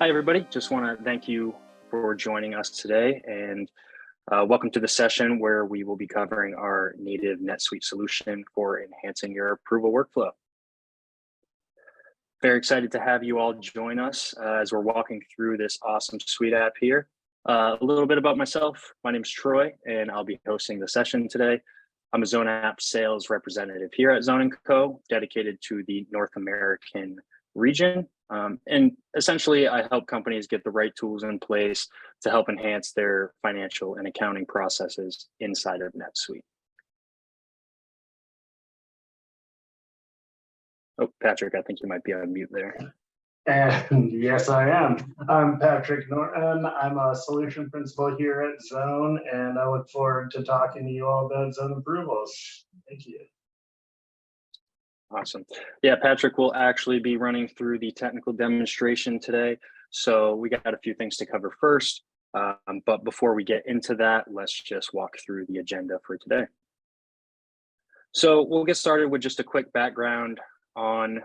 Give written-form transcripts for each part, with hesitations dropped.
Hi, everybody. Just want to thank you for joining us today, and welcome to the session where we will be covering our native NetSuite solution for enhancing your approval workflow. Very excited to have you all join us as we're walking through this awesome Suite app here. A little bit about myself. My name is Troy, and I'll be hosting the session today. I'm a Zone App sales representative here at Zone & Co., dedicated to the North American region. And essentially, I help companies get the right tools in place to help enhance their financial and accounting processes inside of NetSuite. Oh, Patrick, I think you might be on mute there. And yes, I am. I'm Patrick Norton. I'm a solution principal here at Zone, and I look forward to talking to you all about ZoneApprovals. Thank you. Awesome. Yeah, Patrick will actually be running through the technical demonstration today. So we got a few things to cover first. But before we get into that, let's just walk through the agenda for today. So we'll get started with just a quick background on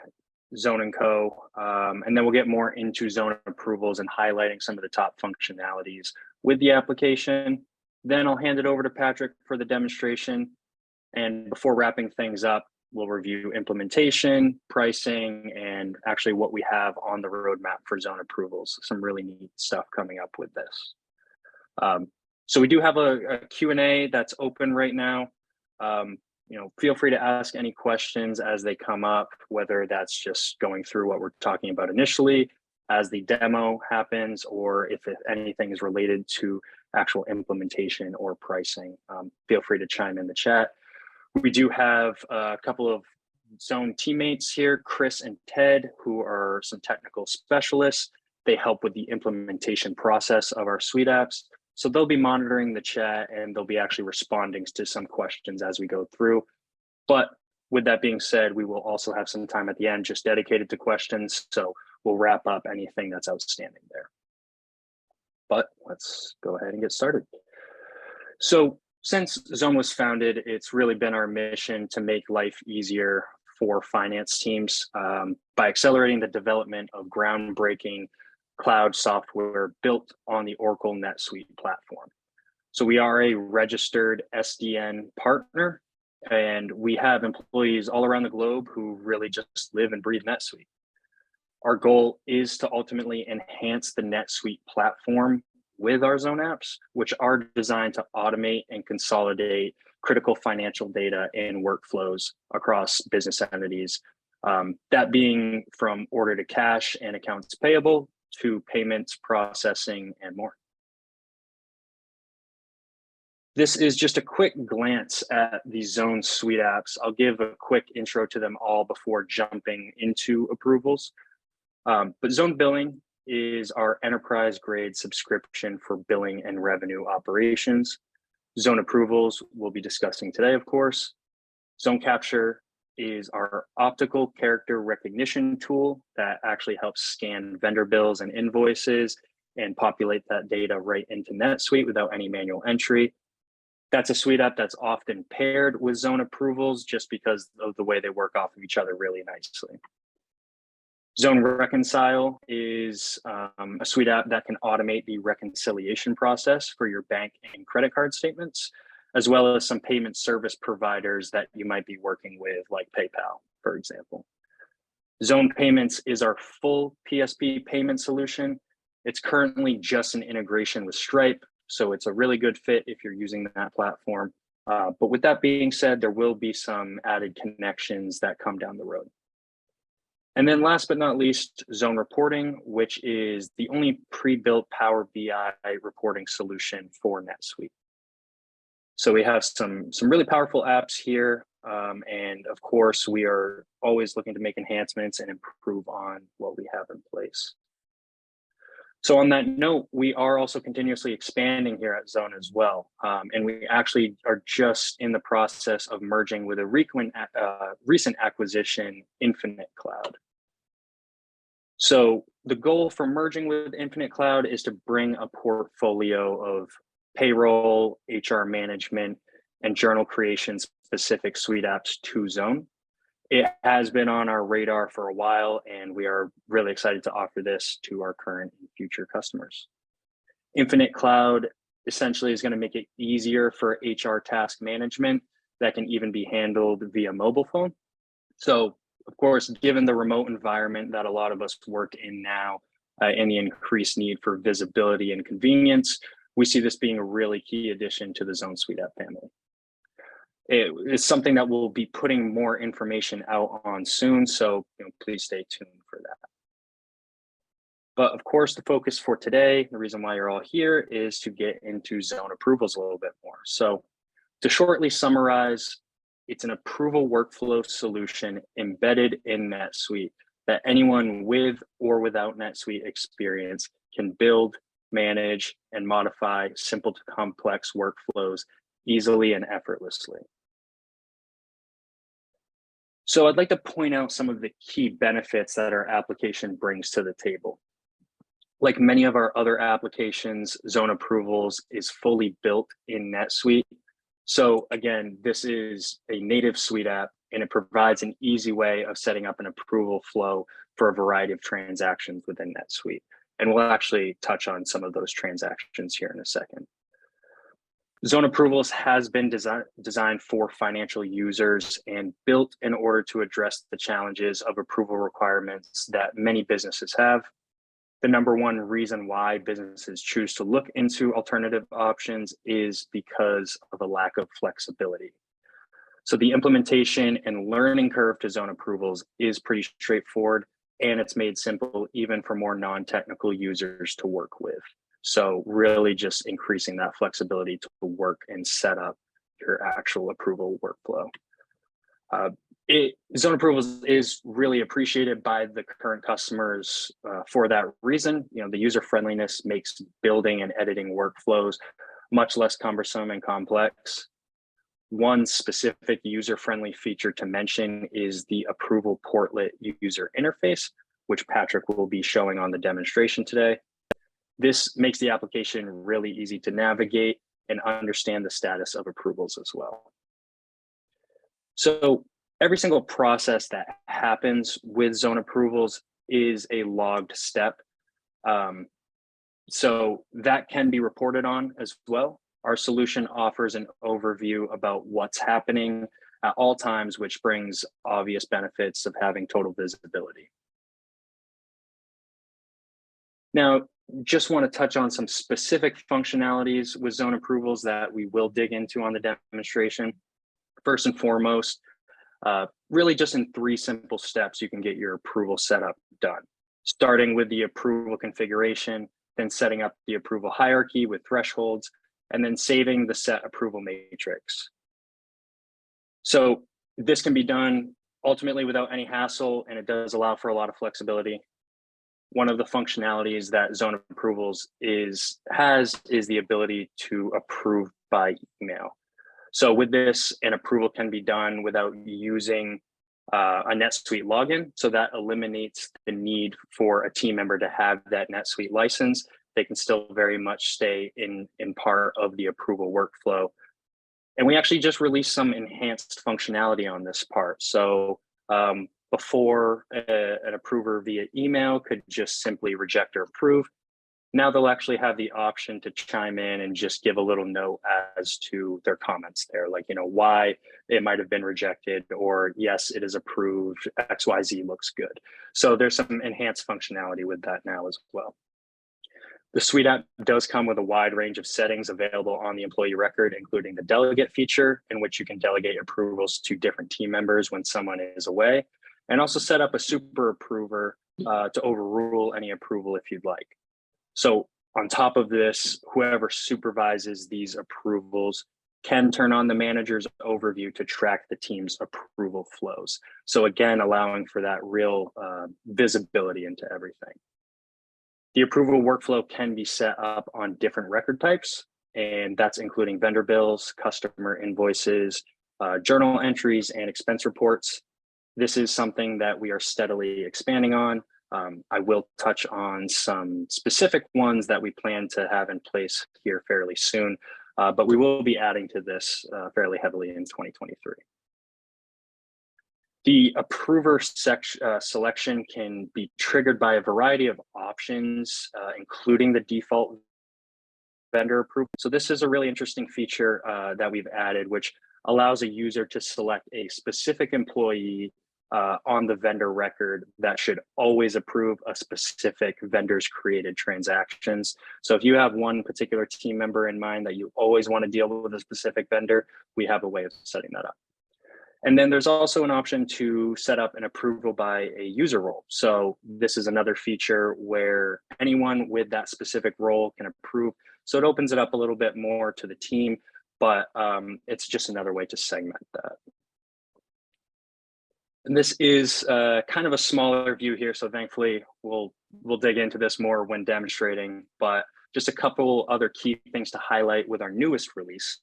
Zone & Co. And then we'll get more into ZoneApprovals and highlighting some of the top functionalities with the application. Then I'll hand it over to Patrick for the demonstration. And before wrapping things up, we'll review implementation, pricing, and actually what we have on the roadmap for ZoneApprovals. Some really neat stuff coming up with this. So we do have a Q&A that's open right now. Feel free to ask any questions as they come up, whether that's just going through what we're talking about initially as the demo happens, or if anything is related to actual implementation or pricing. Feel free to chime in the chat. We do have a couple of Zone teammates here, Chris and Ted, who are some technical specialists. They help with the implementation process of our Suite apps. So they'll be monitoring the chat and they'll be actually responding to some questions as we go through. But with that being said, we will also have some time at the end just dedicated to questions. So we'll wrap up anything that's outstanding there. But let's go ahead and get started. So since Zone was founded, it's really been our mission to make life easier for finance teams by accelerating the development of groundbreaking cloud software built on the Oracle NetSuite platform. So we are a registered SDN partner, and we have employees all around the globe who really just live and breathe NetSuite. Our goal is to ultimately enhance the NetSuite platform with our Zone apps, which are designed to automate and consolidate critical financial data and workflows across business entities, that being from order to cash and accounts payable to payments, processing, and more. This is just a quick glance at the Zone Suite apps. I'll give a quick intro to them all before jumping into approvals. But Zone Billing is our enterprise-grade subscription for billing and revenue operations. ZoneApprovals we'll be discussing today, of course. Zone Capture is our optical character recognition tool that actually helps scan vendor bills and invoices and populate that data right into NetSuite without any manual entry. That's a Suite app that's often paired with ZoneApprovals just because of the way they work off of each other really nicely. Zone Reconcile is a Suite app that can automate the reconciliation process for your bank and credit card statements, as well as some payment service providers that you might be working with, like PayPal, for example. Zone Payments is our full PSP payment solution. It's currently just an integration with Stripe, so it's a really good fit if you're using that platform. But with that being said, there will be some added connections that come down the road. And then last but not least, Zone Reporting, which is the only pre-built Power BI reporting solution for NetSuite. So we have some really powerful apps here. And of course, we are always looking to make enhancements and improve on what we have in place. So on that note, we are also continuously expanding here at Zone as well. And we actually are just in the process of merging with a recent acquisition, Infinite Cloud. So the goal for merging with Infinite Cloud is to bring a portfolio of payroll, HR management, and journal creation specific Suite apps to Zone. It has been on our radar for a while, and we are really excited to offer this to our current and future customers. Infinite Cloud essentially is going to make it easier for HR task management that can even be handled via mobile phone. So, of course, given the remote environment that a lot of us work in now and the increased need for visibility and convenience, we see this being a really key addition to the ZoneSuite app family. It is something that we'll be putting more information out on soon, so please stay tuned for that. But of course, the focus for today, the reason why you're all here, is to get into ZoneApprovals a little bit more. So to shortly summarize, it's an approval workflow solution embedded in NetSuite that anyone with or without NetSuite experience can build, manage, and modify simple to complex workflows easily and effortlessly. So I'd like to point out some of the key benefits that our application brings to the table. Like many of our other applications, ZoneApprovals is fully built in NetSuite. So again, this is a native suite app, and it provides an easy way of setting up an approval flow for a variety of transactions within NetSuite. And we'll actually touch on some of those transactions here in a second. ZoneApprovals has been designed for financial users and built in order to address the challenges of approval requirements that many businesses have. The number one reason why businesses choose to look into alternative options is because of a lack of flexibility. So the implementation and learning curve to ZoneApprovals is pretty straightforward, and it's made simple even for more non-technical users to work with. So really just increasing that flexibility to work and set up your actual approval workflow. ZoneApprovals is really appreciated by the current customers for that reason. The user friendliness makes building and editing workflows much less cumbersome and complex. One specific user-friendly feature to mention is the approval portlet user interface, which Patrick will be showing on the demonstration today. This makes the application really easy to navigate and understand the status of approvals as well. So every single process that happens with ZoneApprovals is a logged step. So that can be reported on as well. Our solution offers an overview about what's happening at all times, which brings obvious benefits of having total visibility. Now, just want to touch on some specific functionalities with ZoneApprovals that we will dig into on the demonstration. First and foremost, really just in 3 simple steps, you can get your approval setup done. Starting with the approval configuration, then setting up the approval hierarchy with thresholds, and then saving the set approval matrix. So this can be done ultimately without any hassle, and it does allow for a lot of flexibility. One of the functionalities that ZoneApprovals has is the ability to approve by email. So with this, an approval can be done without using a NetSuite login. So that eliminates the need for a team member to have that NetSuite license. They can still very much stay in part of the approval workflow. And we actually just released some enhanced functionality on this part. So before an approver via email could just simply reject or approve, now they'll actually have the option to chime in and just give a little note as to their comments there, like, why it might have been rejected, or yes, it is approved, XYZ looks good. So there's some enhanced functionality with that now as well. The Suite app does come with a wide range of settings available on the employee record, including the delegate feature, in which you can delegate approvals to different team members when someone is away, and also set up a super approver to overrule any approval if you'd like. So on top of this, whoever supervises these approvals can turn on the manager's overview to track the team's approval flows. So again, allowing for that real visibility into everything. The approval workflow can be set up on different record types, and that's including vendor bills, customer invoices, journal entries, and expense reports. This is something that we are steadily expanding on. I will touch on some specific ones that we plan to have in place here fairly soon, but we will be adding to this fairly heavily in 2023. The approver selection can be triggered by a variety of options, including the default vendor approval. So this is a really interesting feature that we've added, which allows a user to select a specific employee on the vendor record that should always approve a specific vendor's created transactions. So if you have one particular team member in mind that you always want to deal with a specific vendor, we have a way of setting that up. And then there's also an option to set up an approval by a user role. So this is another feature where anyone with that specific role can approve. So it opens it up a little bit more to the team, but it's just another way to segment that. And this is kind of a smaller view here. So thankfully we'll dig into this more when demonstrating, but just a couple other key things to highlight with our newest release.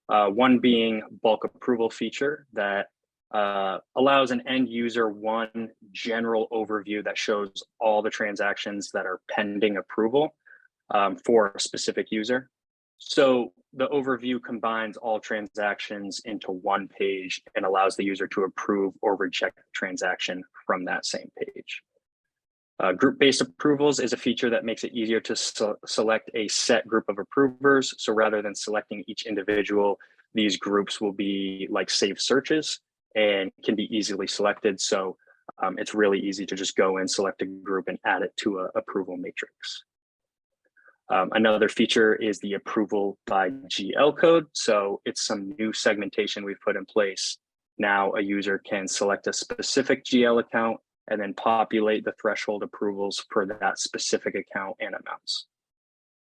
One being bulk approval feature that allows an end user one general overview that shows all the transactions that are pending approval for a specific user. So the overview combines all transactions into one page and allows the user to approve or reject the transaction from that same page. Group-based approvals is a feature that makes it easier to select a set group of approvers. So rather than selecting each individual, these groups will be like saved searches and can be easily selected. So it's really easy to just go and select a group and add it to an approval matrix. Another feature is the approval by GL code. So it's some new segmentation we've put in place. Now a user can select a specific GL account and then populate the threshold approvals for that specific account and amounts.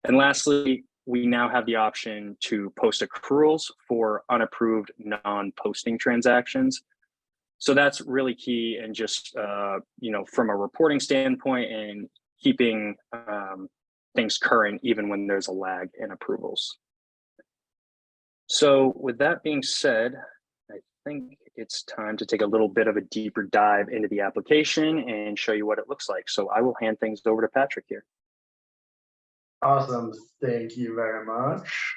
And lastly, we now have the option to post accruals for unapproved non-posting transactions. So that's really key, and just from a reporting standpoint and keeping things current even when there's a lag in approvals. So with that being said, I think it's time to take a little bit of a deeper dive into the application and show you what it looks like. So I will hand things over to Patrick here. Awesome, thank you very much.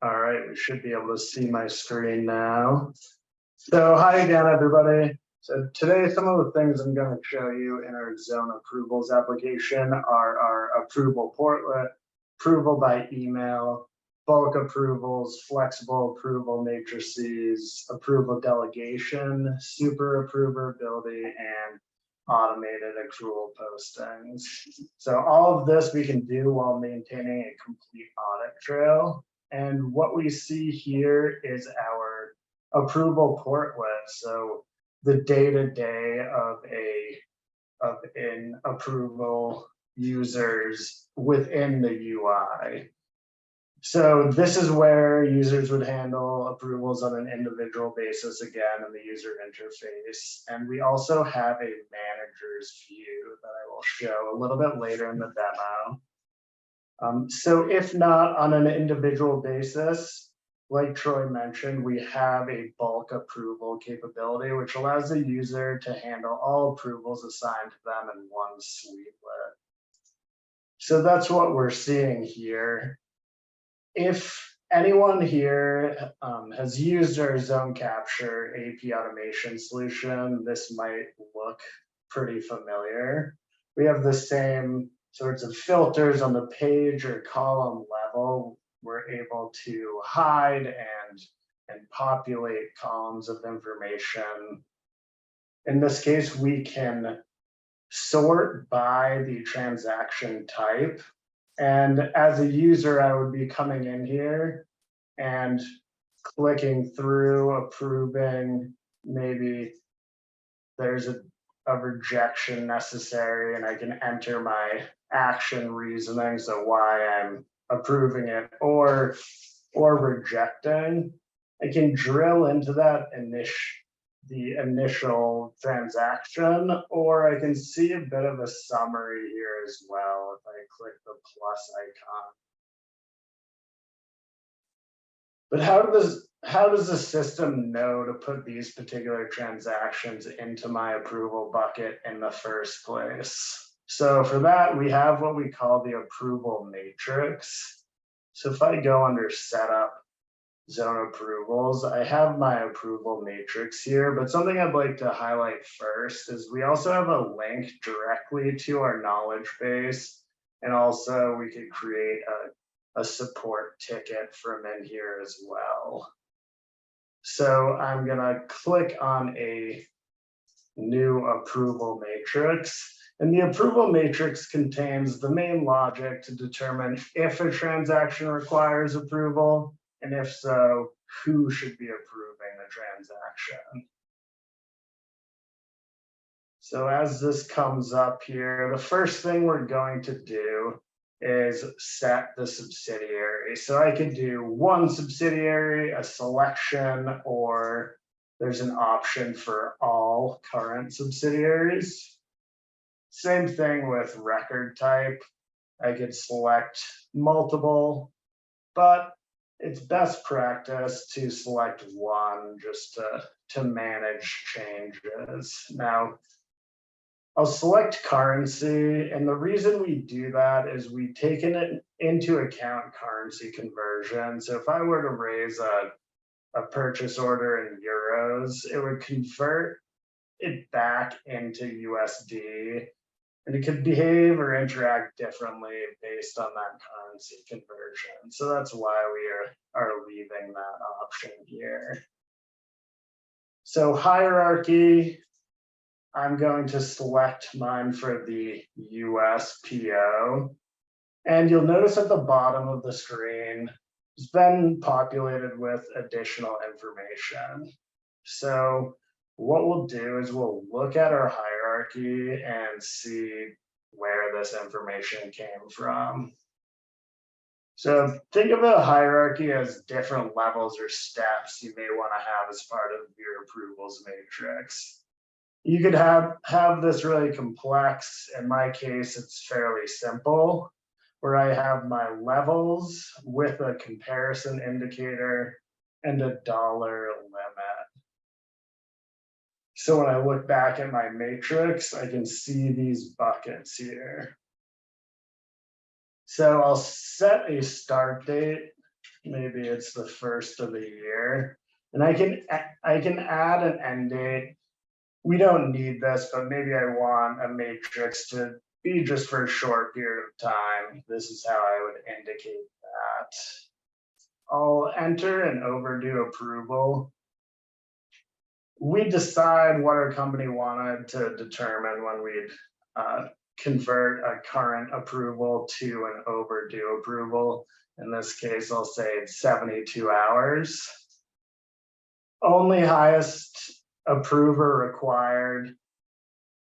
All right, we should be able to see my screen now. So hi again, everybody. So today, some of the things I'm going to show you in our ZoneApprovals application are our approval portlet, approval by email, bulk approvals, flexible approval matrices, approval delegation, super approver ability, and automated accrual postings. So all of this we can do while maintaining a complete audit trail. And what we see here is our approval portlet. So the day-to-day of an approval users within the UI. So this is where users would handle approvals on an individual basis again in the user interface. And we also have a manager's view that I will show a little bit later in the demo. So if not on an individual basis, like Troy mentioned, we have a bulk approval capability, which allows the user to handle all approvals assigned to them in one sweetlet. So that's what we're seeing here. If anyone here has used our Zone Capture AP automation solution, this might look pretty familiar. We have the same sorts of filters on the page or column level. We're able to hide and populate columns of information. In this case, we can sort by the transaction type. And as a user, I would be coming in here and clicking through, approving, maybe there's a rejection necessary, and I can enter my action reasoning, so why I'm approving it or rejecting. I can drill into that the initial transaction, or I can see a bit of a summary here as well if I click the plus icon. But how does the system know to put these particular transactions into my approval bucket in the first place? So for that, we have what we call the approval matrix. So if I go under setup, ZoneApprovals, I have my approval matrix here, but something I'd like to highlight first is we also have a link directly to our knowledge base. And also we could create a support ticket from in here as well. So I'm gonna click on a new approval matrix. And the approval matrix contains the main logic to determine if a transaction requires approval, and if so, who should be approving the transaction. So as this comes up here, the first thing we're going to do is set the subsidiary. So I could do one subsidiary, a selection, or there's an option for all current subsidiaries. Same thing with record type. I could select multiple, but it's best practice to select one just to manage changes. Now, I'll select currency, and the reason we do that is we've taken it into account currency conversion. So if I were to raise a purchase order in euros, it would convert it back into USD, and it could behave or interact differently based on that currency conversion. So that's why we are leaving that option here. So hierarchy, I'm going to select mine for the USPO. And you'll notice at the bottom of the screen, it's been populated with additional information. So what we'll do is we'll look at our hierarchy and see where this information came from. So think of a hierarchy as different levels or steps you may want to have as part of your approvals matrix. You could have this really complex. In my case, it's fairly simple, where I have my levels with a comparison indicator and a dollar limit. So when I look back at my matrix, I can see these buckets here. So I'll set a start date. Maybe it's the first of the year, and I can add an end date. We don't need this, but maybe I want a matrix to be just for a short period of time. This is how I would indicate that. I'll enter an overdue approval. We decide what our company wanted to determine when we'd convert a current approval to an overdue approval. In this case, I'll say it's 72 hours. Only highest approver required.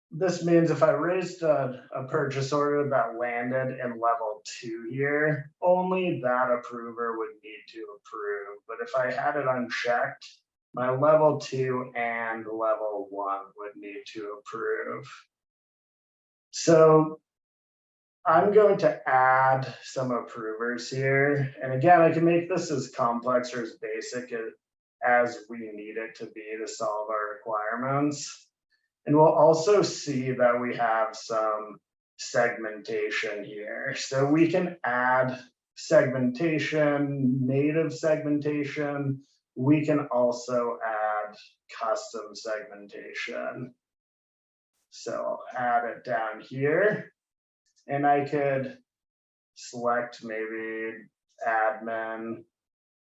This means if I raised a purchase order that landed in level 2 here, only that approver would need to approve. But if I had it unchecked, my level 2 and level 1 would need to approve. So I'm going to add some approvers here. And again, I can make this as complex or as basic as we need it to be to solve our requirements. And we'll also see that we have some segmentation here. So we can add segmentation, native segmentation. We can also add custom segmentation. So I'll add it down here, and I could select maybe admin.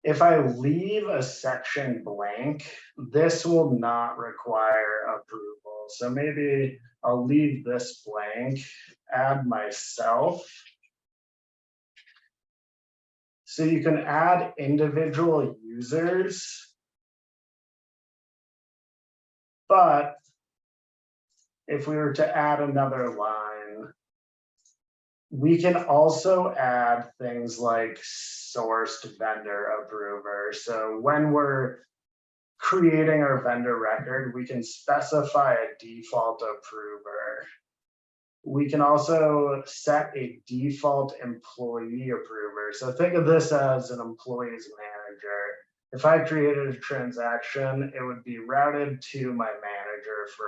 If I leave a section blank, this will not require approval. So maybe I'll leave this blank, add myself. So you can add individual users, but if we were to add another line, we can also add things like sourced vendor approver. So when we're creating our vendor record, we can specify a default approver. We can also set a default employee approver. So think of this as an employee's manager. If I created a transaction, it would be routed to my manager for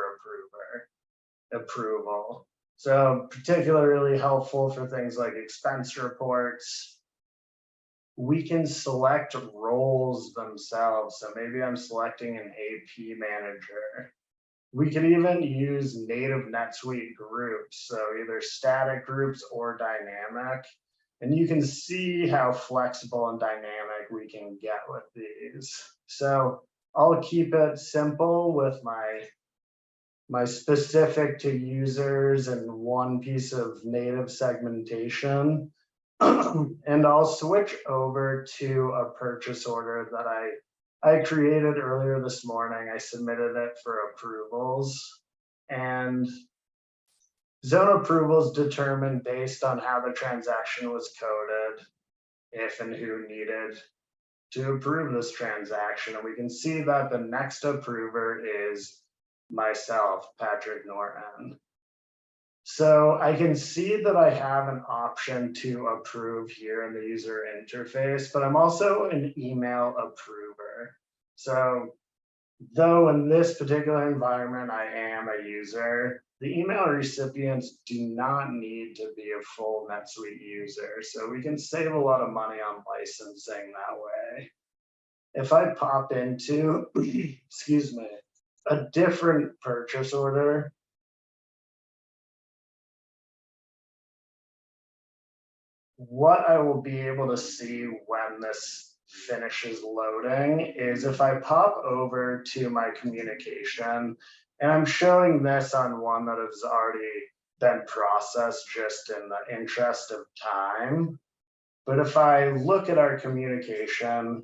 approval. So particularly helpful for things like expense reports. we can select roles themselves. So maybe I'm selecting an AP manager. We can even use native NetSuite groups, so either static groups or dynamic. And you can see how flexible and dynamic we can get with these. So I'll keep it simple with my specific to users and one piece of native segmentation. And I'll switch over to a purchase order that I created earlier this morning. I submitted it for approvals, and ZoneApprovals determined based on how the transaction was coded, if and who needed to approve this transaction. And we can see that the next approver is myself, Patrick Norton. So I can see that I have an option to approve here in the user interface, but I'm also an email approver. So though in this particular environment, I am a user, the email recipients do not need to be a full NetSuite user. So we can save a lot of money on licensing that way. If I pop into, excuse me, a different purchase order, what I will be able to see when this finishes loading is if I pop over to my communication, and I'm showing this on one that has already been processed just in the interest of time. But if I look at our communication,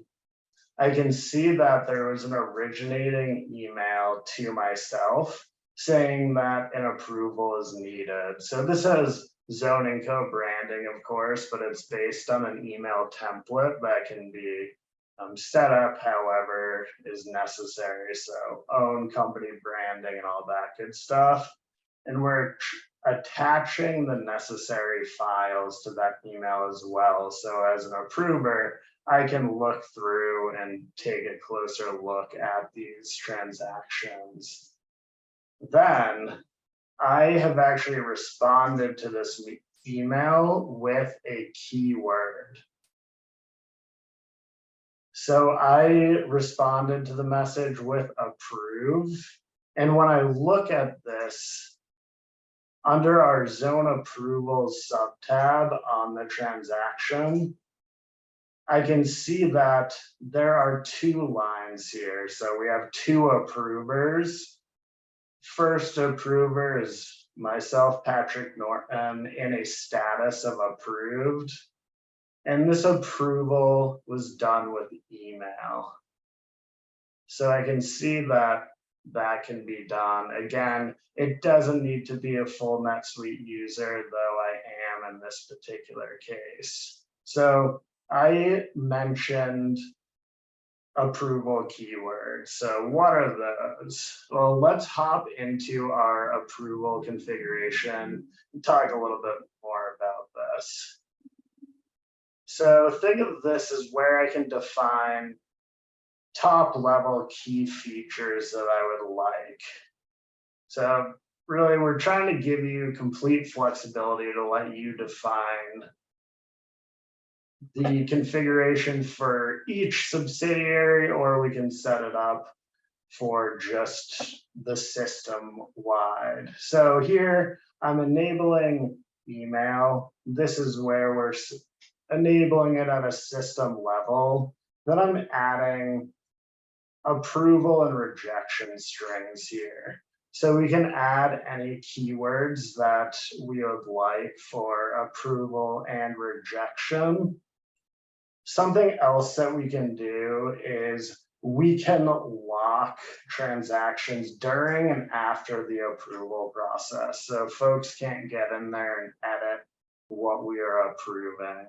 I can see that there was an originating email to myself saying that an approval is needed. So this has Zone & Co branding, of course, but it's based on an email template that can be set up however is necessary. So own company branding and all that good stuff. And we're attaching the necessary files to that email as well. So as an approver, I can look through and take a closer look at these transactions. Then I have actually responded to this email with a keyword. So I responded to the message with approve. And when I look at this, under our ZoneApprovals subtab on the transaction, I can see that there are two lines here. So we have two approvers. First approver is myself, Patrick Norton, in a status of approved. And this approval was done with email. So I can see that that can be done. Again, it doesn't need to be a full NetSuite user, though I am in this particular case. So I mentioned approval keywords. So what are those? Well, let's hop into our approval configuration and talk a little bit more about this. So think of this as where I can define top level key features that I would like. So really, we're trying to give you complete flexibility to let you define the configuration for each subsidiary, or we can set it up for just the system wide. So here I'm enabling email. This is where we're enabling it at a system level. Then I'm adding approval and rejection strings here. So we can add any keywords that we would like for approval and rejection. Something else that we can do is we can lock transactions during and after the approval process. So folks can't get in there and edit what we are approving.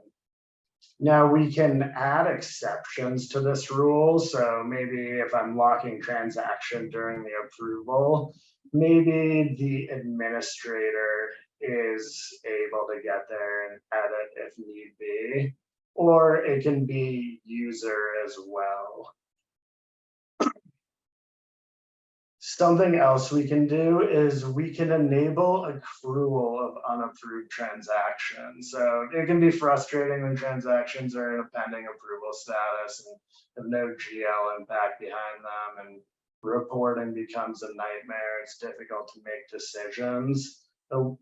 Now we can add exceptions to this rule. So maybe if I'm locking transaction during the approval, maybe the administrator is able to get there and edit if need be, or it can be user as well. Something else we can do is we can enable accrual of unapproved transactions. So it can be frustrating when transactions are in a pending approval status and have no GL impact behind them, and reporting becomes a nightmare. It's difficult to make decisions. So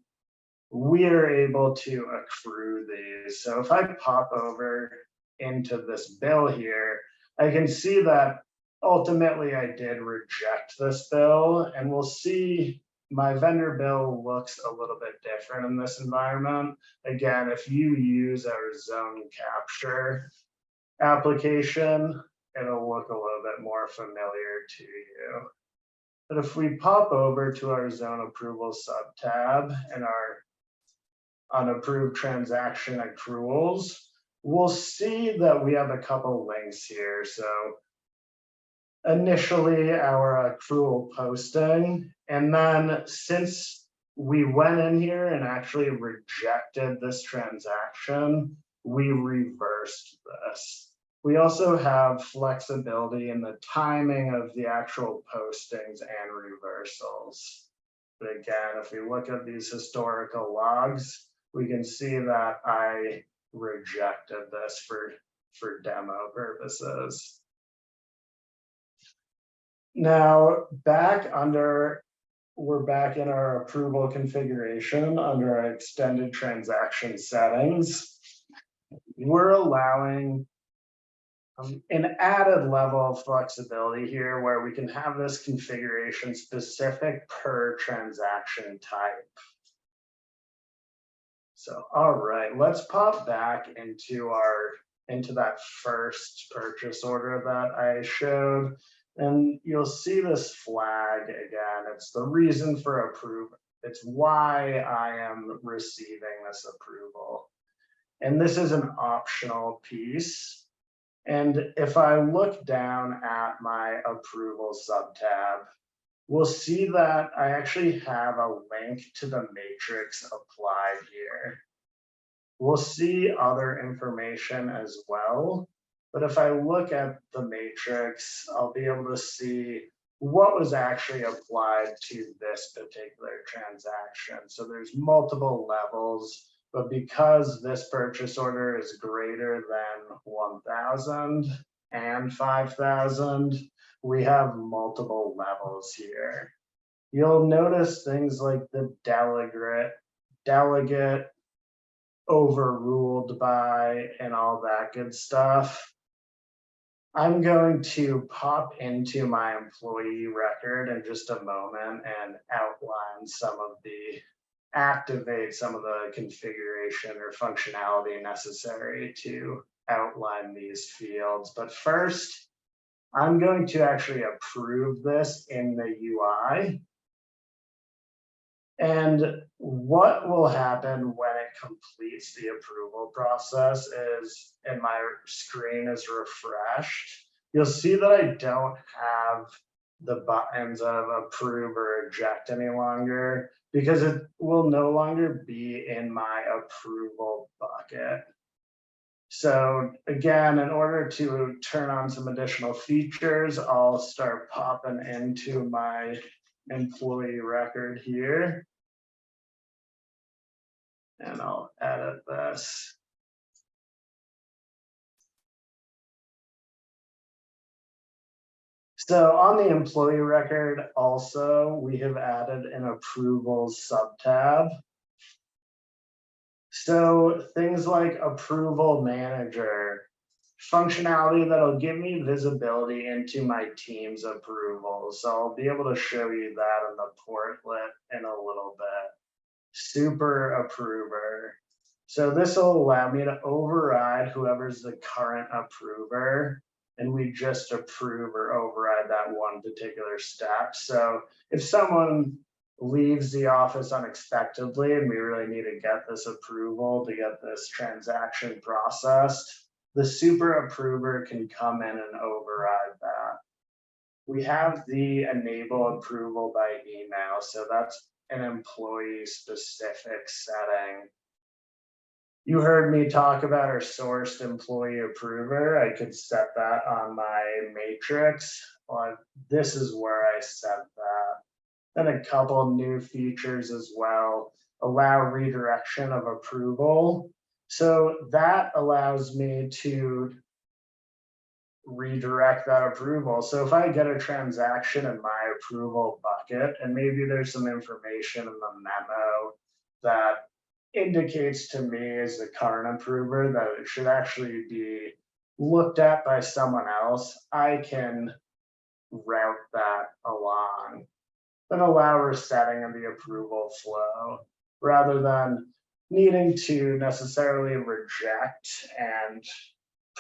we are able to accrue these. So if I pop over into this bill here, I can see that ultimately I did reject this bill, and we'll see my vendor bill looks a little bit different in this environment. Again, if you use our zone capture application, it'll look a little bit more familiar to you. But if we pop over to our zone approval sub tab and our unapproved transaction accruals, we'll see that we have a couple links here. So initially our accrual posting, and then since we went in here and actually rejected this transaction, we reversed this. We also have flexibility in the timing of the actual postings and reversals. But again, if we look at these historical logs, we can see that I rejected this for demo purposes. Now, we're back in our approval configuration under our extended transaction settings. We're allowing an added level of flexibility here where we can have this configuration specific per transaction type. So, all right, let's pop back into that first purchase order that I showed. And you'll see this flag again. It's the reason for approval. It's why I am receiving this approval. And this is an optional piece. And if I look down at my approval subtab, we'll see that I actually have a link to the matrix applied here. We'll see other information as well. But if I look at the matrix, I'll be able to see what was actually applied to this particular transaction. So there's multiple levels, but because this purchase order is greater than 1,000 and 5,000, we have multiple levels here. You'll notice things like the delegate, overruled by, and all that good stuff. I'm going to pop into my employee record in just a moment and activate some of the configuration or functionality necessary to outline these fields. But first, I'm going to actually approve this in the UI. And what will happen when it completes the approval process is, and my screen is refreshed, you'll see that I don't have the buttons of approve or eject any longer because it will no longer be in my approval bucket. So again, in order to turn on some additional features, I'll start popping into my employee record here. And I'll edit this. So on the employee record, also, we have added an approvals subtab. So things like approval manager, functionality that'll give me visibility into my team's approvals. So I'll be able to show you that in the portlet in a little bit. Super approver. So this will allow me to override whoever's the current approver, and we just approve or override that one particular step. So if someone leaves the office unexpectedly and we really need to get this approval to get this transaction processed, the super approver can come in and override that. We have the enable approval by email. So that's an employee specific setting. You heard me talk about our sourced employee approver. I could set that on my matrix. Well, this is where I set that. Then a couple new features as well. Allow redirection of approval. So that allows me to redirect that approval. So if I get a transaction in my approval bucket, and maybe there's some information in the memo that indicates to me as the current approver that it should actually be looked at by someone else, I can route that along. Then allow resetting of the approval flow rather than needing to necessarily reject and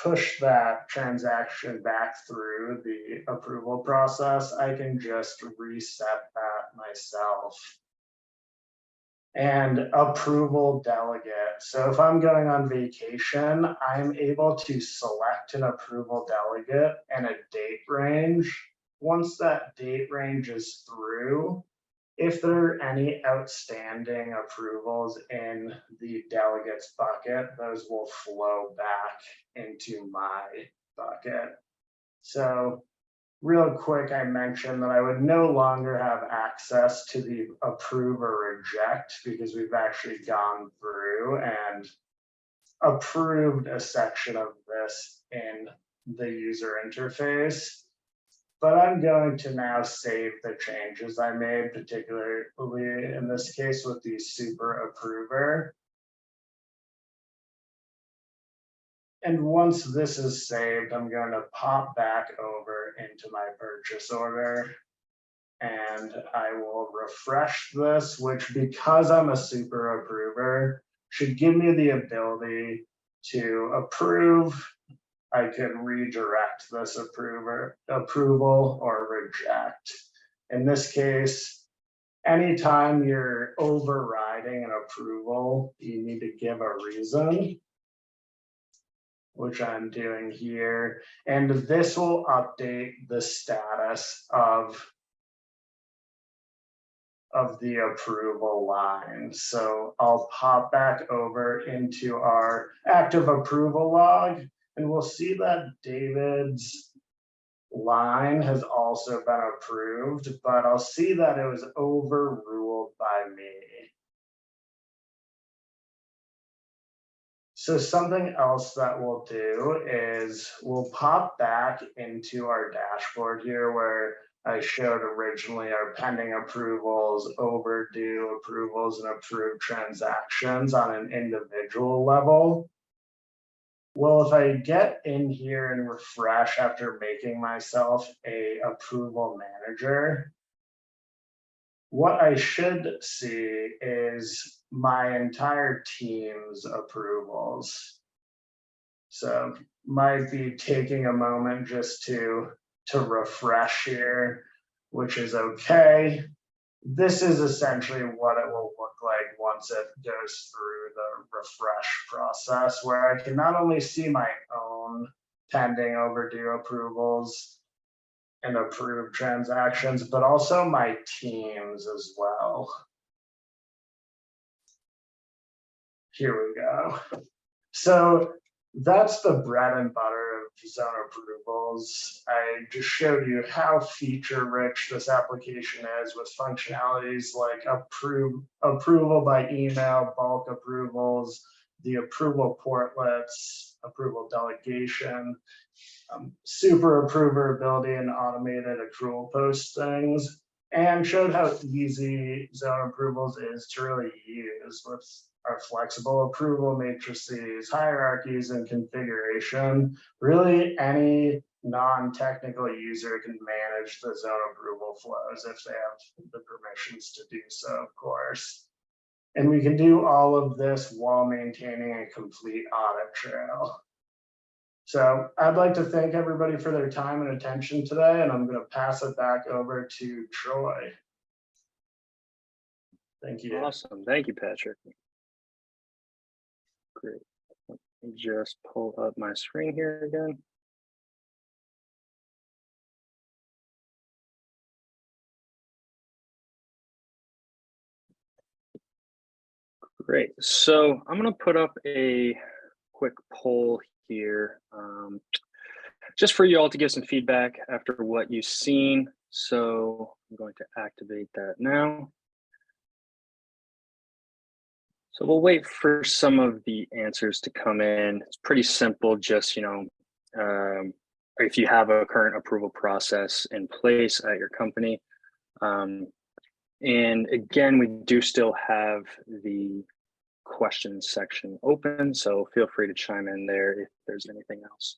push that transaction back through the approval process. I can just reset that myself. And approval delegate. So if I'm going on vacation, I'm able to select an approval delegate and a date range. Once that date range is through, if there are any outstanding approvals in the delegates bucket, those will flow back into my bucket. So real quick, I mentioned that I would no longer have access to the approve or reject because we've actually gone through and approved a section of this in the user interface. But I'm going to now save the changes I made, particularly in this case with the super approver. And once this is saved, I'm going to pop back over into my purchase order and I will refresh this, which because I'm a super approver, should give me the ability to approve. I can redirect this approval or reject. In this case, anytime you're overriding an approval, you need to give a reason, which I'm doing here. And this will update the status of the approval line. So I'll pop back over into our active approval log, and we'll see that David's line has also been approved, but I'll see that it was overruled by me. So something else that we'll do is we'll pop back into our dashboard here where I showed originally our pending approvals, overdue approvals, and approved transactions on an individual level. Well, if I get in here and refresh after making myself a approval manager, what I should see is my entire team's approvals. So might be taking a moment just to refresh here, which is okay. This is essentially what it will look like once it goes through the refresh process, where I can not only see my own pending overdue approvals and approved transactions, but also my teams as well. Here we go. So that's the bread and butter of ZoneApprovals. I just showed you how feature rich this application is with functionalities like approval by email, bulk approvals, the approval portlets, approval delegation, super approver ability and automated accrual postings, and showed how easy ZoneApprovals is to really use with our flexible approval matrices, hierarchies, and configuration. Really, any non-technical user can manage the ZoneApproval flows if they have the permissions to do so, of course. And we can do all of this while maintaining a complete audit trail. So I'd like to thank everybody for their time and attention today, and I'm going to pass it back over to Troy. Thank you. Awesome. Thank you, Patrick. Great. Let me just pull up my screen here again. Great. So I'm going to put up a quick poll here, just for you all to give some feedback after what you've seen. So I'm going to activate that now. So we'll wait for some of the answers to come in. It's pretty simple, just, if you have a current approval process in place at your company. And again, we do still have the questions section open, so feel free to chime in there if there's anything else.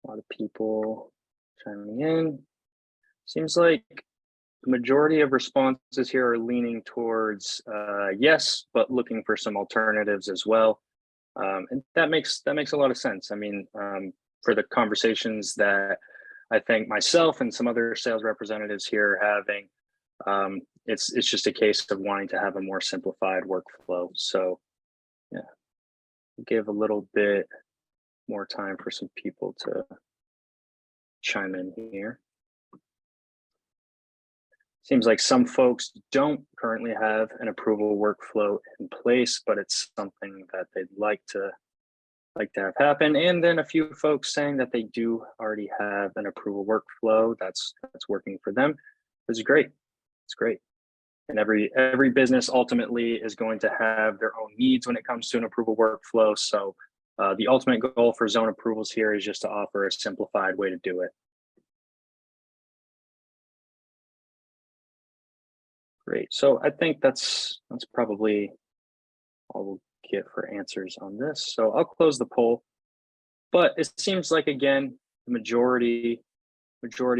A lot of people chiming in. Seems like the majority of responses here are leaning towards yes, but looking for some alternatives as well. And that makes a lot of sense. I mean, for the conversations that I think myself and some other sales representatives here are having, it's just a case of wanting to have a more simplified workflow. So yeah, give a little bit more time for some people to chime in here. Seems like some folks don't currently have an approval workflow in place, but it's something that they'd like to have happen. And then a few folks saying that they do already have an approval workflow that's working for them. It's great. It's great. And every business ultimately is going to have their own needs when it comes to an approval workflow. So the ultimate goal for ZoneApprovals here is just to offer a simplified way to do it. Great. So I think that's probably all we'll get for answers on this. So I'll close the poll. But it seems like, again, the majority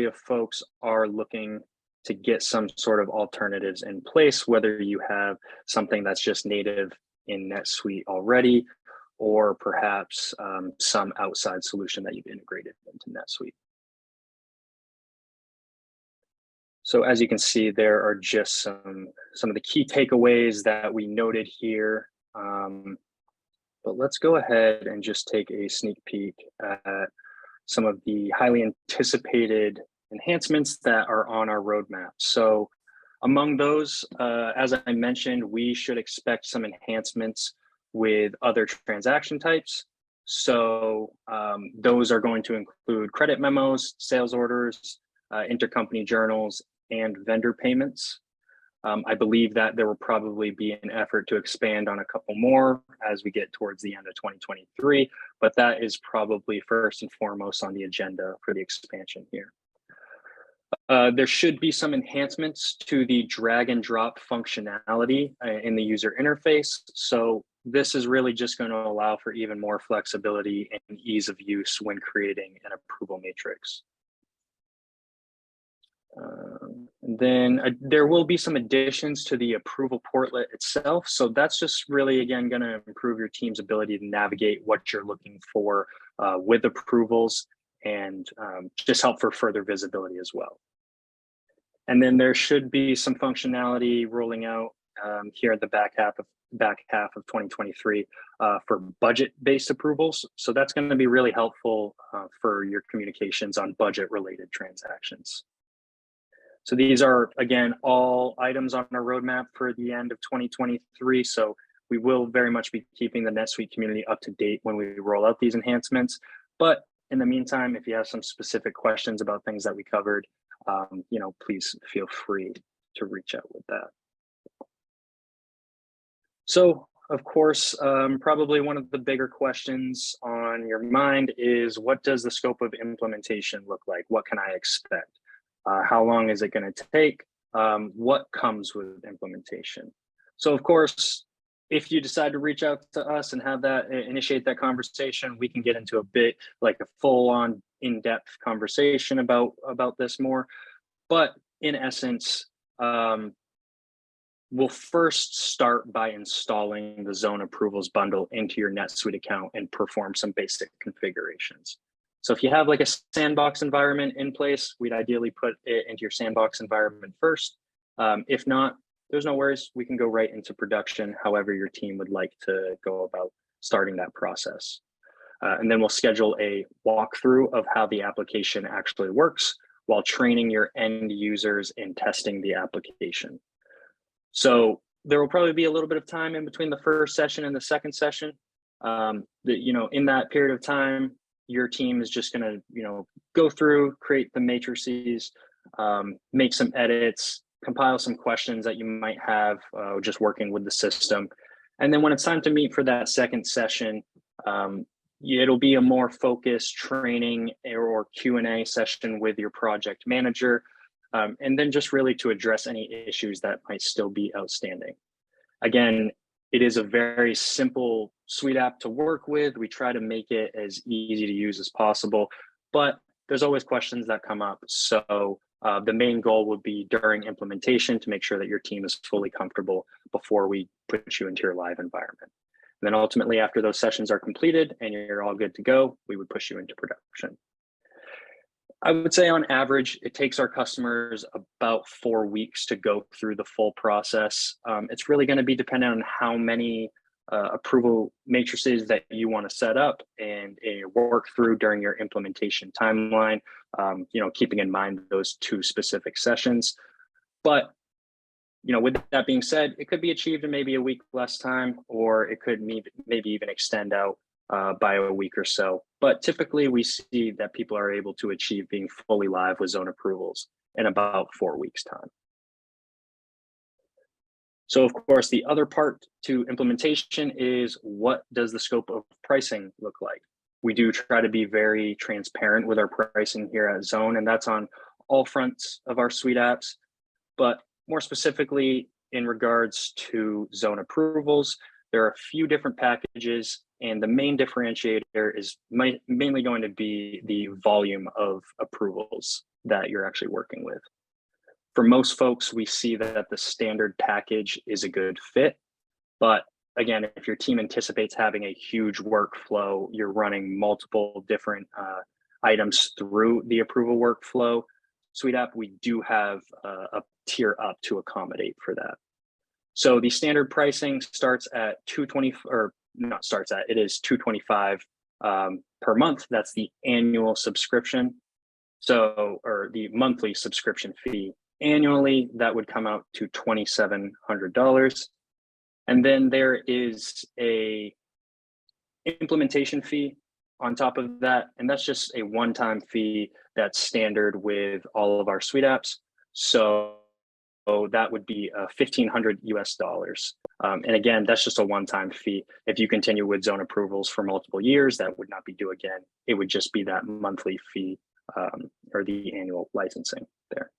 of folks are looking to get some sort of alternatives in place, whether you have something that's just native in NetSuite already, or perhaps some outside solution that you've integrated into NetSuite. So as you can see, there are just some of the key takeaways that we noted here. But let's go ahead and just take a sneak peek at some of the highly anticipated enhancements that are on our roadmap. So among those, as I mentioned, we should expect some enhancements with other transaction types. So those are going to include credit memos, sales orders, intercompany journals, and vendor payments. I believe that there will probably be an effort to expand on a couple more as we get towards the end of 2023, but that is probably first and foremost on the agenda for the expansion here. There should be some enhancements to the drag and drop functionality in the user interface. So this is really just going to allow for even more flexibility and ease of use when creating an approval matrix. Then there will be some additions to the approval portlet itself. So that's just really, again, going to improve your team's ability to navigate what you're looking for with approvals, and just help for further visibility as well. And then there should be some functionality rolling out here at the back half of 2023 for budget-based approvals. So that's going to be really helpful for your communications on budget-related transactions. So these are, again, all items on our roadmap for the end of 2023. So we will very much be keeping the NetSuite community up to date when we roll out these enhancements. But in the meantime, if you have some specific questions about things that we covered, please feel free to reach out with that. So, of course, probably one of the bigger questions on your mind is, what does the scope of implementation look like? What can I expect? How long is it going to take? What comes with implementation? So, of course, if you decide to reach out to us and have that, initiate that conversation, we can get into a bit like a full-on in-depth conversation about this more. But in essence, we'll first start by installing the ZoneApprovals bundle into your NetSuite account and perform some basic configurations. So if you have like a sandbox environment in place, we'd ideally put it into your sandbox environment first. If not, there's no worries. We can go right into production, however your team would like to go about starting that process. And then we'll schedule a walkthrough of how the application actually works while training your end users in testing the application. So there will probably be a little bit of time in between the first session and the second session. In that period of time, your team is just going to, go through, create the matrices, make some edits, compile some questions that you might have just working with the system. And then when it's time to meet for that second session, it'll be a more focused training or Q&A session with your project manager. And then just really to address any issues that might still be outstanding. Again, it is a very simple Suite app to work with. We try to make it as easy to use as possible, but there's always questions that come up. So the main goal would be during implementation to make sure that your team is fully comfortable before we put you into your live environment. And then ultimately, after those sessions are completed and you're all good to go, we would push you into production. I would say on average, it takes our customers about 4 weeks to go through the full process. It's really going to be dependent on how many approval matrices that you want to set up and work through during your implementation timeline, keeping in mind those 2 specific sessions. But with that being said, it could be achieved in maybe a week less time, or it could maybe even extend out by a week or so. But typically we see that people are able to achieve being fully live with ZoneApprovals in about 4 weeks time. So of course, the other part to implementation is, what does the scope of pricing look like? We do try to be very transparent with our pricing here at Zone, and that's on all fronts of our Suite apps. But more specifically, in regards to ZoneApprovals, there are a few different packages, and the main differentiator is mainly going to be the volume of approvals that you're actually working with. For most folks, we see that the standard package is a good fit. But again, if your team anticipates having a huge workflow, you're running multiple different items through the approval workflow Suite app, we do have a tier up to accommodate for that. So the standard pricing starts at it is $225 per month. That's the annual subscription. So, or the monthly subscription fee. Annually, that would come out to $2,700. And then there is a implementation fee on top of that. And that's just a one-time fee that's standard with all of our Suite apps. So that would be $1,500 US. And again, that's just a one-time fee. If you continue with ZoneApprovals for multiple years, that would not be due again. It would just be that monthly fee or the annual licensing there.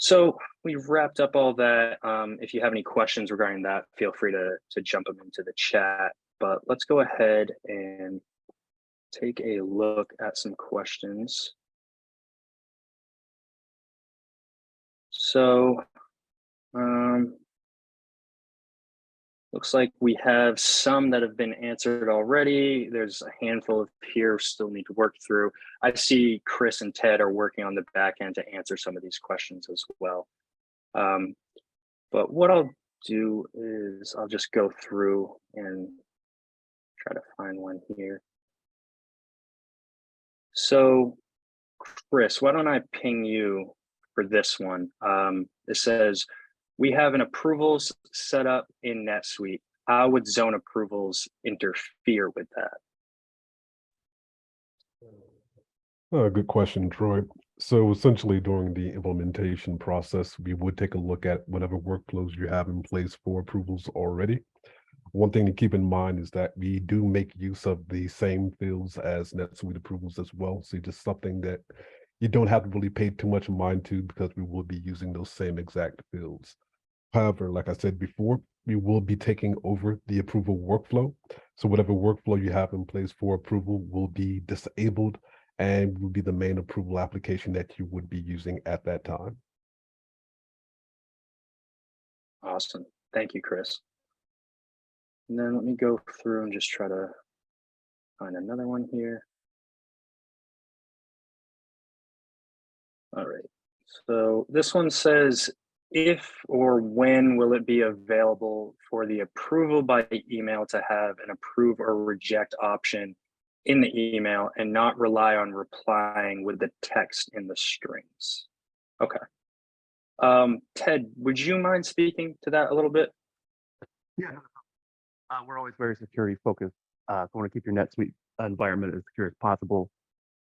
So we've wrapped up all that. If you have any questions regarding that, feel free to jump them into the chat. But let's go ahead and take a look at some questions. So looks like we have some that have been answered already. There's a handful of here still need to work through. I see Chris and Ted are working on the back end to answer some of these questions as well. But what I'll do is I'll just go through and try to find one here. So Chris, why don't I ping you for this one? It says, we have an approvals set up in NetSuite. How would ZoneApprovals interfere with that? Good question, Troy. So essentially during the implementation process, we would take a look at whatever workflows you have in place for approvals already. One thing to keep in mind is that we do make use of the same fields as NetSuite approvals as well. So just something that you don't have to really pay too much mind to, because we will be using those same exact fields. However, like I said before, we will be taking over the approval workflow. So whatever workflow you have in place for approval will be disabled and will be the main approval application that you would be using at that time. Awesome. Thank you, Chris. And then let me go through and just try to find another one here. All right. So this one says, if or when will it be available for the approval by email to have an approve or reject option in the email and not rely on replying with the text in the strings? Okay. Ted, would you mind speaking to that a little bit? Yeah, we're always very security focused. So want to keep your NetSuite environment as secure as possible.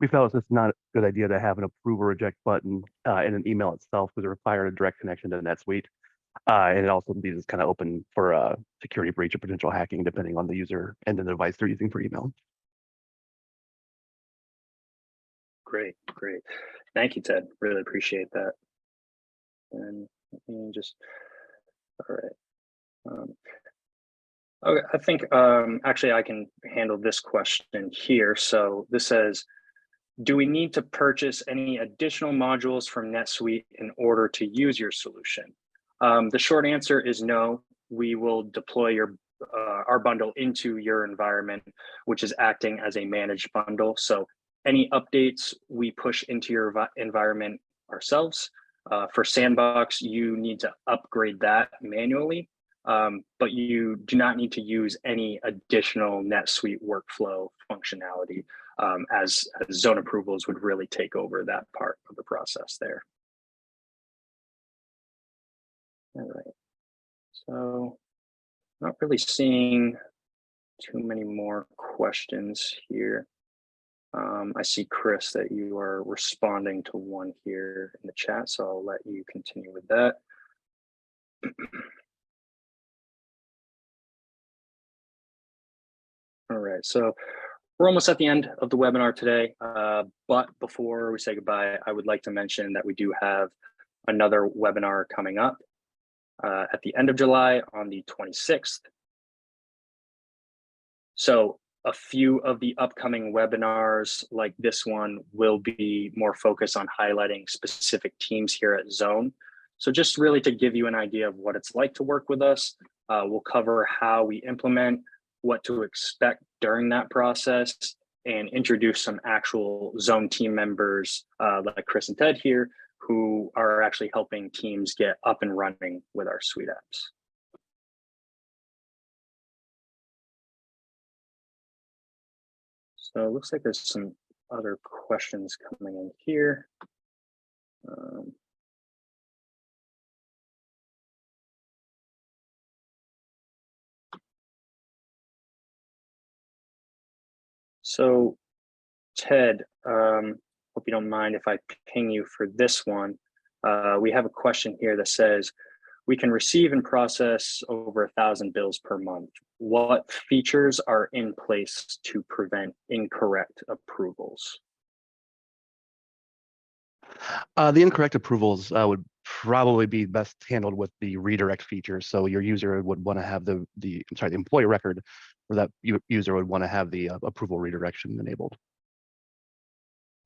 We felt it's not a good idea to have an approve or reject button in an email itself because it requires a direct connection to NetSuite. And it also leaves us kind of open for a security breach or potential hacking, depending on the user and the device they're using for email. Great. Thank you, Ted. Really appreciate that. And let me just, all right. Okay, I think actually I can handle this question here. So this says, do we need to purchase any additional modules from NetSuite in order to use your solution? The short answer is no. We will deploy our bundle into your environment, which is acting as a managed bundle. So any updates we push into your environment ourselves. For Sandbox, you need to upgrade that manually, but you do not need to use any additional NetSuite workflow functionality, as ZoneApprovals would really take over that part of the process there. All right, so not really seeing too many more questions here. I see, Chris, that you are responding to one here in the chat, so I'll let you continue with that. All right, so we're almost at the end of the webinar today, but before we say goodbye, I would like to mention that we do have another webinar coming up at the end of July on the 26th. So a few of the upcoming webinars like this one will be more focused on highlighting specific teams here at Zone. So just really to give you an idea of what it's like to work with us, we'll cover how we implement, what to expect during that process, and introduce some actual Zone team members like Chris and Ted here, who are actually helping teams get up and running with our suite apps. So it looks like there's some other questions coming in here. So Ted, hope you don't mind if I ping you for this one. We have a question here that says, we can receive and process over 1,000 bills per month. What features are in place to prevent incorrect approvals? The incorrect approvals would probably be best handled with the redirect feature. So your user would want to have the employee record, or that user would want to have the approval redirection enabled.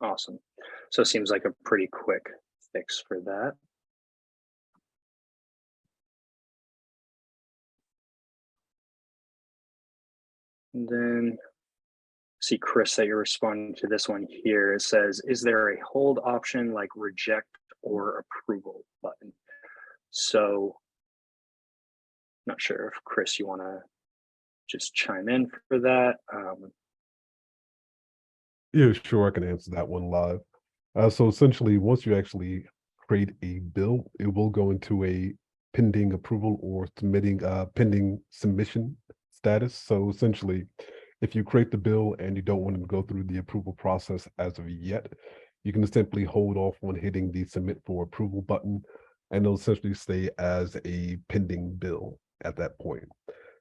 Awesome. So it seems like a pretty quick fix for that. And then see, Chris, that you're responding to this one here. It says, is there a hold option like reject or approval button? So not sure if Chris, you want to just chime in for that. Yeah, sure, I can answer that one live. So essentially, once you actually create a bill, it will go into a pending approval or pending submission status. So essentially, if you create the bill and you don't want to go through the approval process as of yet, you can simply hold off on hitting the submit for approval button, and it'll essentially stay as a pending bill at that point.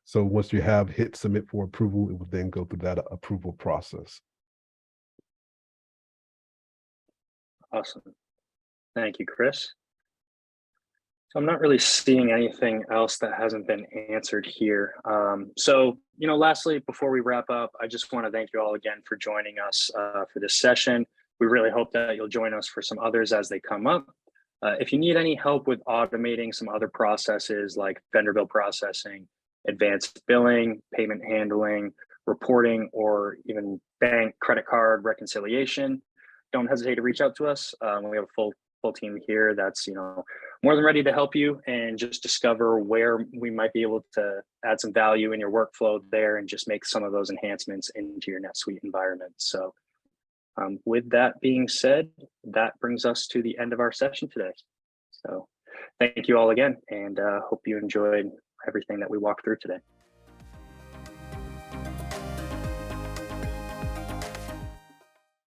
So once you have hit submit for approval, it will then go through that approval process. Awesome. Thank you, Chris. So I'm not really seeing anything else that hasn't been answered here. So, lastly, before we wrap up, I just want to thank you all again for joining us for this session. We really hope that you'll join us for some others as they come up. If you need any help with automating some other processes like vendor bill processing, advanced billing, payment handling, reporting, or even bank credit card reconciliation, don't hesitate to reach out to us. We have a full team here that's more than ready to help you and just discover where we might be able to add some value in your workflow there and just make some of those enhancements into your NetSuite environment. So with that being said, that brings us to the end of our session today. So thank you all again, and hope you enjoyed everything that we walked through today.